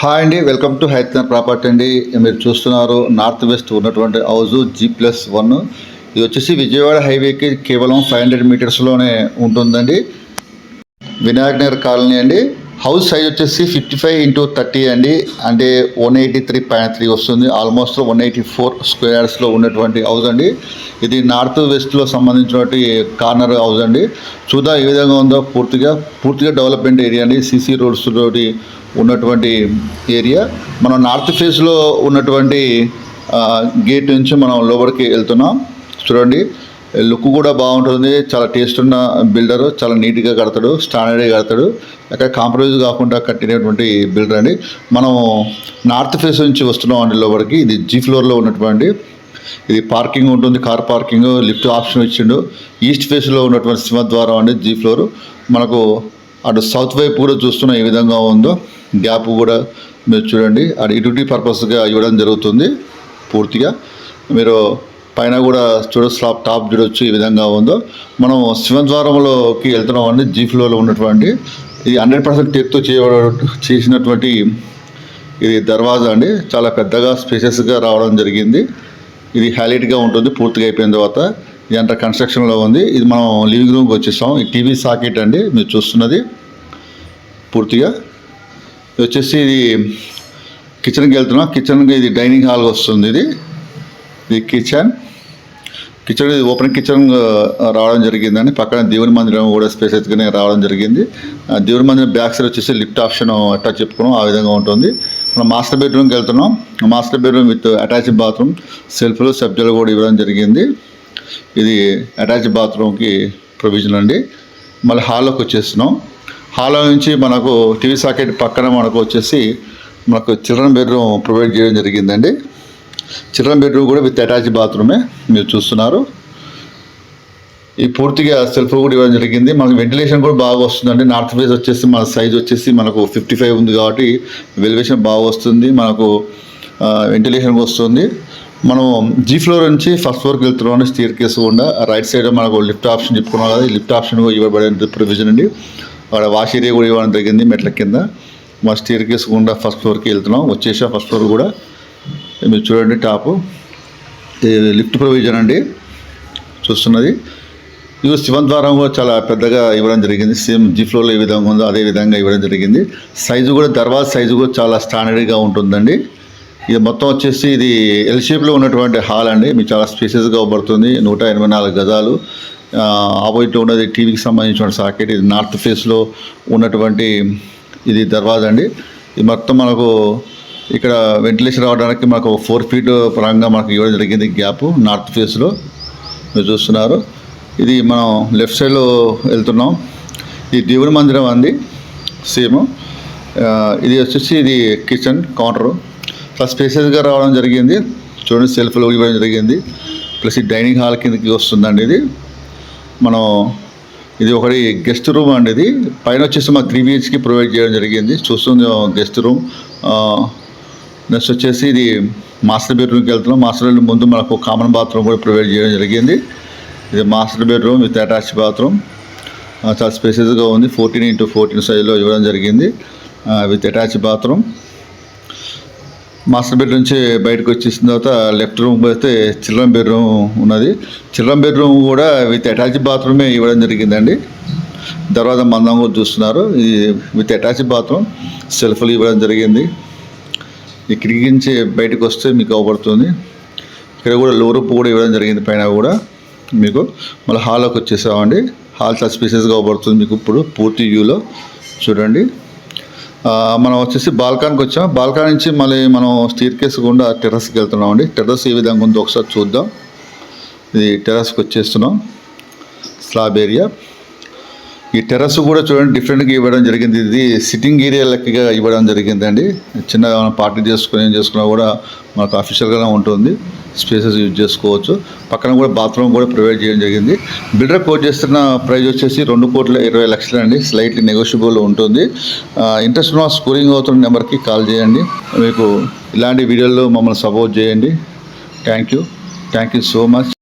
Hi అండి, welcome to హైతన్ property అండి. మీరు చూస్తున్నారు నార్త్ వెస్ట్ ఉన్నటువంటి హౌస్ G+1. ఇది వచ్చేసి విజయవాడ హైవేకి కేవలం 500 మీటర్స్లోనే ఉంటుందండి. వినాయక్ నగర్ కాలనీ అండి. హౌస్ సైజ్ వచ్చేసి 55x30 అండి, అంటే 183.3 వస్తుంది. ఆల్మోస్ట్ 184 స్క్వేర్ యార్డ్స్లో ఉన్నటువంటి హౌస్ అండి. ఇది నార్త్ వెస్ట్లో సంబంధించినటువంటి కార్నర్ హౌస్ అండి. చూద్దాం ఏ విధంగా ఉందో. పూర్తిగా డెవలప్మెంట్ ఏరియా అండి. సీసీ రోడ్స్ తోటి ఉన్నటువంటి ఏరియా. మనం నార్త్ ఫేస్లో ఉన్నటువంటి గేట్ నుంచి మనం లోపలికి వెళ్తున్నాం. చూడండి, లుక్ కూడా బాగుంటుంది. చాలా టేస్ట్ ఉన్న బిల్డరు, చాలా నీట్గా కడతాడు, స్టాండర్డ్గా కడతాడు. అక్కడ కాంప్రమైజ్ కాకుండా కట్టినటువంటి బిల్డర్ అండి. మనం నార్త్ ఫేస్ నుంచి వస్తున్నాం అండి లోపలికి. ఇది G ఫ్లోర్లో ఉన్నటువంటి, ఇది పార్కింగ్ ఉంటుంది, కార్ పార్కింగ్, లిఫ్ట్ ఆప్షన్ ఇచ్చిండు. ఈస్ట్ ఫేస్లో ఉన్నటువంటి సింహద్వారం అండి G ఫ్లోర్. మనకు అటు సౌత్ వైపు కూడా చూస్తున్న ఏ విధంగా ఉందో. గ్యాప్ కూడా మీరు చూడండి, అది యూటిలిటీ పర్పస్గా ఇవ్వడం జరుగుతుంది. పూర్తిగా మీరు పైన కూడా స్లాబ్ టాప్ చూడొచ్చు ఈ విధంగా ఉందో. మనం సింహద్వారంలోకి వెళ్తున్నాం అండి. G ఫ్లోర్లో ఉన్నటువంటి ఇది 100% టెక్తో చేసినటువంటి ఇది దర్వాజా అండి. చాలా పెద్దగా స్పేసెస్గా రావడం జరిగింది. ఇది హైలైట్గా ఉంటుంది పూర్తిగా అయిపోయిన తర్వాత. ఇది అంతా కన్స్ట్రక్షన్లో ఉంది. ఇది మనం లివింగ్ రూమ్కి వచ్చేసాం. ఈ టీవీ సాకెట్ అండి మీరు చూస్తున్నది. పూర్తిగా ఇది వచ్చేసి ఇది కిచెన్కి వెళ్తున్నాం. కిచెన్కి ఇది డైనింగ్ హాల్ వస్తుంది. ఇది కిచెన్ ఇది ఓపెన్ కిచెన్ రావడం జరిగిందండి. పక్కన దేవుని మందిరం కూడా స్పేసెస్గానే రావడం జరిగింది. దేవుని మందిరం బ్యాక్ సైడ్ వచ్చేసి లిఫ్ట్ ఆప్షన్ ఎట్లా చెప్పుకున్నాం ఆ విధంగా ఉంటుంది. మనం మాస్టర్ బెడ్రూమ్కి వెళ్తున్నాం. Master bedroom with attached bathroom, సెల్ఫ్లు, సబ్జలు కూడా ఇవ్వడం జరిగింది. ఇది అటాచ్డ్ బాత్రూమ్కి ప్రొవిజన్ అండి. మళ్ళీ హాల్లోకి వచ్చేస్తున్నాం. హాల్లో నుంచి మనకు టీవీ సాకెట్ పక్కన మనకు వచ్చేసి మనకు చిల్డ్రన్ బెడ్రూమ్ ప్రొవైడ్ చేయడం జరిగిందండి. చిల్డ్రన్ బెడ్రూమ్ కూడా విత్ అటాచ్ బాత్రూమే మీరు చూస్తున్నారు. ఈ పూర్తిగా సెల్ఫ్ కూడా ఇవ్వడం జరిగింది. మనకు వెంటిలేషన్ కూడా బాగా వస్తుందండి. నార్త్ ఫేస్ వచ్చేసి మన సైజ్ వచ్చేసి మనకు 55 ఉంది కాబట్టి వెలివేషన్ బాగా వస్తుంది. మనకు వెంటిలేషన్ వస్తుంది. మనం G ఫ్లోర్ నుంచి ఫస్ట్ ఫ్లోర్కి వెళ్తున్నాం. స్టేర్ కేసు కూడా రైట్ సైడ్ మనకు లిఫ్ట్ ఆప్షన్ చెప్పుకున్నాం కదా. ఈ లిఫ్ట్ ఆప్షన్ కూడా ఇవ్వబడిన ప్రొవిజన్ అండి. అక్కడ వాష్ ఏరియా కూడా ఇవ్వడం జరిగింది. మెట్ల కింద మా స్టేర్ కేసు కూడా ఫస్ట్ ఫ్లోర్కి వెళ్తున్నాం. వచ్చేసా ఫస్ట్ ఫ్లోర్ కూడా మీరు చూడండి. టాపు లిఫ్ట్ ప్రొవిజన్ అండి చూస్తున్నది. ఇది సింహద్వారం కూడా చాలా పెద్దగా ఇవ్వడం జరిగింది. సేమ్ G ఫ్లోర్లో ఏ విధంగా ఉందో అదే విధంగా ఇవ్వడం జరిగింది. సైజు కూడా దర్వాజా సైజు కూడా చాలా స్టాండర్డ్గా ఉంటుందండి. ఇది మొత్తం వచ్చేసి ఇది ఎల్ షేప్లో ఉన్నటువంటి హాల్ అండి. మీకు చాలా స్పేసెస్గా పడుతుంది. 184 గజాలు. ఆపోజిట్ ఉన్నది టీవీకి సంబంధించిన సాకెట్. ఇది నార్త్ ఫేస్లో ఉన్నటువంటి ఇది దర్వాజా అండి. ఇది మొత్తం మనకు ఇక్కడ వెంటిలేషన్ రావడానికి మనకు 4 ఫీట్ పరంగా మనకు ఇవ్వడం జరిగింది గ్యాప్ నార్త్ ఫేస్లో మీరు చూస్తున్నారు. ఇది మనం లెఫ్ట్ సైడ్లో వెళ్తున్నాం. ఇది దేవుని మందిరం అండి. సేమ్ ఇది వచ్చేసి ఇది కిచెన్ కౌంటరు చాలా స్పేసెస్గా రావడం జరిగింది. చూడండి, సెల్ఫ్లో ఇవ్వడం జరిగింది. ప్లస్ ఈ డైనింగ్ హాల్ కిందకి వస్తుందండి. ఇది ఒకటి గెస్ట్ రూమ్ అండి. ఇది పైన వచ్చేసి మాకు 3 BHK ప్రొవైడ్ చేయడం జరిగింది. చూస్తుంది గెస్ట్ రూమ్. నెక్స్ట్ వచ్చేసి ఇది మాస్టర్ బెడ్రూమ్కి వెళ్తున్నాం. మాస్టర్ బెడ్రూమ్ ముందు మనకు కామన్ బాత్రూమ్ కూడా ప్రొవైడ్ చేయడం జరిగింది. ఇది master bedroom with attach bathroom. చాలా స్పేసెస్గా ఉంది. 14x14 సైజులో ఇవ్వడం జరిగింది with attach bathroom. Master bedroom నుంచి బయటకు వచ్చేసిన తర్వాత లెఫ్ట్ రూమ్ పోతే చిల్డ్రన్ బెడ్రూమ్ ఉన్నది. చిల్డ్రన్ బెడ్రూమ్ కూడా విత్ అటాచ్ బాత్రూమే ఇవ్వడం జరిగిందండి. దర్వాజా మందం కూడా చూస్తున్నారు. ఇది విత్ అటాచ్ బాత్రూమ్, సెల్ఫ్లు ఇవ్వడం జరిగింది. ఈ కిటికీ నుంచి బయటకు వస్తే మీకు అవపడుతుంది. ఇక్కడ కూడా లో రూప్ కూడా ఇవ్వడం జరిగింది పైన కూడా మీకు. మళ్ళీ హాల్లోకి వచ్చేసామండి. హాల్ చాలా స్పేసెస్గా అవపడుతుంది మీకు. ఇప్పుడు పూర్తి వ్యూలో చూడండి. మనం వచ్చేసి బాల్కాన్కి వచ్చాం. బాల్కాన్ నుంచి మళ్ళీ మనం స్టేర్ కేసు గుండా టెర్రస్కి వెళ్తున్నాం అండి. టెర్రస్ ఏ విధంగా ఉందో ఒకసారి చూద్దాం. ఇది టెర్రస్కి వచ్చేస్తున్నాం. Slab area. ఈ టెర్రస్ కూడా చూడండి డిఫరెంట్గా ఇవ్వడం జరిగింది. ఇది సిట్టింగ్ ఏరియా లెక్కగా ఇవ్వడం జరిగిందండి. చిన్నగా మనం పార్టీ చేసుకున్నా కూడా మనకు అఫీషియల్గానే ఉంటుంది. స్పేసెస్ యూజ్ చేసుకోవచ్చు. పక్కన కూడా బాత్రూమ్ కూడా ప్రొవైడ్ చేయడం జరిగింది. బిల్డర్ కోట్ చేస్తున్న ప్రైస్ వచ్చేసి 2,20,00,000 అండి. స్లైట్లీ నెగోషియబుల్ ఉంటుంది. ఇంట్రెస్ట్ ఉన్న స్కోరింగ్ అవుతున్న నెంబర్కి కాల్ చేయండి. మీకు ఇలాంటి వీడియోల్లో మమ్మల్ని సపోర్ట్ చేయండి. Thank you so much.